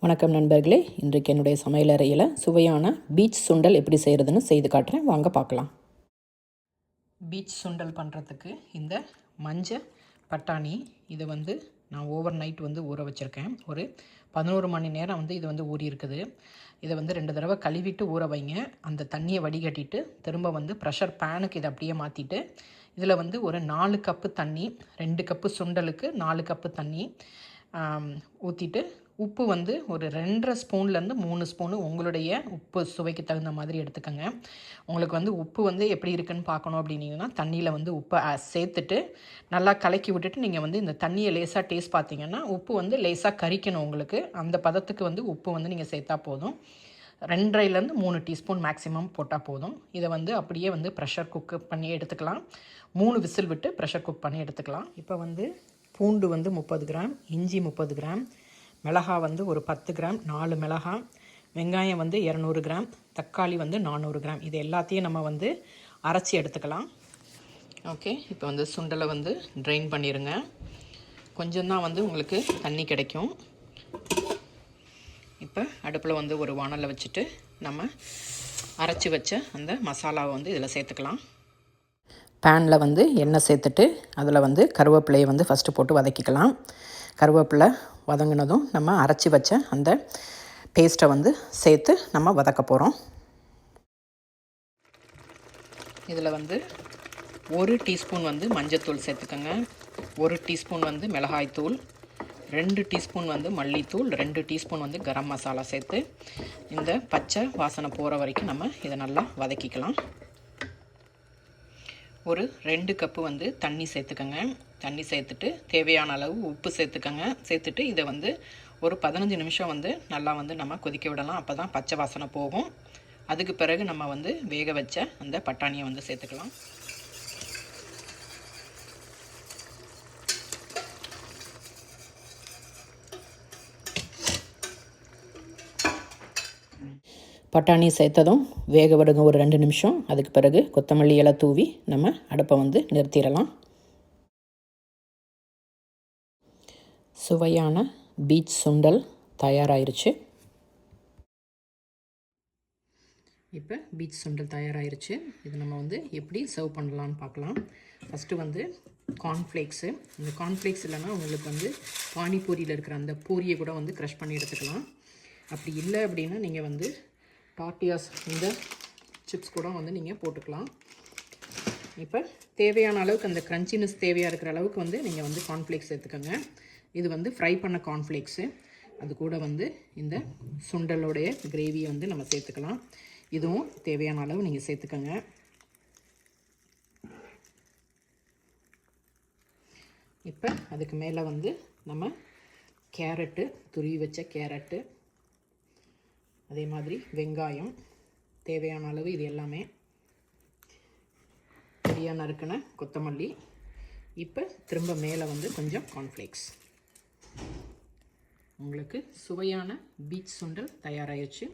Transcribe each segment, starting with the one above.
வணக்கம் நண்பர்களே, இன்றைக்கு என்னுடைய சமையலறையில் சுவையான பீச் சுண்டல் எப்படி செய்கிறதுன்னு செய்து காட்டுறேன். வாங்க பார்க்கலாம். பீச் சுண்டல் பண்ணுறதுக்கு இந்த மஞ்சள் பட்டாணி இதை நான் ஓவர் நைட் ஊற வச்சுருக்கேன். ஒரு 11 மணி நேரம் இது ஊறி இருக்குது. இதை 2 தடவை கழுவிட்டு ஊற வைங்க. அந்த தண்ணியை வடிகட்டிட்டு திரும்ப ப்ரெஷர் பேனுக்கு இதை அப்படியே மாற்றிட்டு இதில் ஒரு 4 கப்பு தண்ணி, 2 கப்பு சுண்டலுக்கு 4 கப்பு தண்ணி ஊற்றிட்டு உப்பு ஒரு 2.5 ஸ்பூன்லேருந்து 3 ஸ்பூனு உங்களுடைய உப்பு சுவைக்கு தகுந்த மாதிரி எடுத்துக்கோங்க. உங்களுக்கு உப்பு எப்படி இருக்குன்னு பார்க்கணும் அப்படின்னீங்கன்னா தண்ணியில் உப்பை சேர்த்துட்டு நல்லா கலக்கி விட்டுட்டு நீங்கள் இந்த தண்ணியை லேசாக டேஸ்ட் பார்த்தீங்கன்னா உப்பு லேசாக கரிக்கணும். உங்களுக்கு அந்த பதத்துக்கு உப்பு நீங்கள் சேர்த்தா போதும். 2.5லேருந்து 3 டீஸ்பூன் மேக்ஸிமம் போட்டால் போதும். இதை அப்படியே ப்ரெஷர் குக் பண்ணி எடுத்துக்கலாம். 3 விசில் விட்டு ப்ரெஷர் குக் பண்ணி எடுத்துக்கலாம். இப்போ பூண்டு 30 கிராம், இஞ்சி 30 கிராம், மிளகாய் ஒரு 10 கிராம், 4 மிளகாய், வெங்காயம் 200 கிராம், தக்காளி 400 கிராம். இது எல்லாத்தையும் நம்ம அரைச்சி எடுத்துக்கலாம். ஓகே, இப்போ சுண்டலை ட்ரைன் பண்ணிடுங்க. கொஞ்சம் தான் உங்களுக்கு தண்ணி கிடைக்கும். இப்போ அடுப்பில் ஒரு வாணலை வச்சுட்டு நம்ம அரைச்சி வச்ச அந்த மசாலாவை இதில் சேர்த்துக்கலாம். பேனில் எண்ணெய் சேர்த்துட்டு அதில் கருவேப்பிலையை ஃபஸ்ட்டு போட்டு வதக்கிக்கலாம். கருவேப்பிலை வதங்கினதும் நம்ம அரைச்சி வச்ச அந்த பேஸ்ட்டை சேர்த்து நம்ம வதக்க போகிறோம். இதில் 1 டீஸ்பூன் மஞ்சத்தூள் சேர்த்துக்கோங்க, 1 டீஸ்பூன் மிளகாய்த்தூள், 2 டீஸ்பூன் மல்லித்தூள், 2 டீஸ்பூன் கரம் மசாலா சேர்த்து இந்த பச்சை வாசனை போகிற வரைக்கும் நம்ம இதை நல்லா வதக்கிக்கலாம். ஒரு 2 கப்பு தண்ணி சேர்த்துக்கோங்க. தண்ணி சேர்த்துட்டு தேவையான அளவு உப்பு சேர்த்துக்கோங்க. சேர்த்துட்டு இதை ஒரு 15 நிமிஷம் நல்லா நம்ம கொதிக்க விடலாம். அப்போ தான் பச்சை வாசனை போகும். அதுக்கு பிறகு நம்ம வேக வச்ச அந்த பட்டாணியை சேர்த்துக்கலாம். பட்டாணி சேர்த்ததும் வேக விடுங்க ஒரு 2 நிமிஷம். அதுக்கு பிறகு கொத்தமல்லி இலை தூவி நம்ம அடுப்பை நிறுத்திடலாம். சுவையான பீச் சுண்டல் தயாராகிருச்சு. இப்போ பீச் சுண்டல் தயாராகிருச்சு. இது நம்ம எப்படி சர்வ் பண்ணலான்னு பார்க்கலாம். First cornflakes. இந்த கார்ன்ஃப்ளேக்ஸ் இல்லைன்னா உங்களுக்கு பானிபூரியில் இருக்கிற அந்த பூரியை கூட க்ரஷ் பண்ணி எடுத்துக்கலாம். அப்படி இல்லை அப்படின்னா நீங்கள் டார்டியாஸ் இந்த சிப்ஸ் கூட நீங்கள் போட்டுக்கலாம். இப்போ தேவையான அளவுக்கு அந்த க்ரன்ச்சினஸ் தேவையாக இருக்கிற அளவுக்கு நீங்கள் கார்ன்ஃப்ளேக்ஸ் சேர்த்துக்கோங்க. இது ஃப்ரை பண்ண கார்ன்ஃப்ளேக்ஸு. அது கூட இந்த சுண்டலோடைய கிரேவியை நம்ம சேர்த்துக்கலாம். இதுவும் தேவையான அளவு நீங்கள் சேர்த்துக்கோங்க. இப்போ அதுக்கு மேலே நம்ம கேரட்டு, துருவி வச்ச கேரட்டு, அதே மாதிரி வெங்காயம் தேவையான அளவு, இது எல்லாமே பொடியாக நறுக்கின கொத்தமல்லி. இப்போ திரும்ப மேலே கொஞ்சம் கார்ன்ஃப்ளேக்ஸ். உங்களுக்கு சுவையான பீச் சுண்டல் தயாராகிடுச்சு.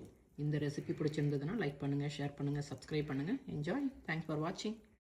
இந்த ரெசிபி பிடிச்சிருந்ததுன்னா லைக் பண்ணுங்கள், ஷேர் பண்ணுங்கள், சப்ஸ்கிரைப் பண்ணுங்கள். என்ஜாய். தேங்க்ஸ் ஃபார் வாட்சிங்.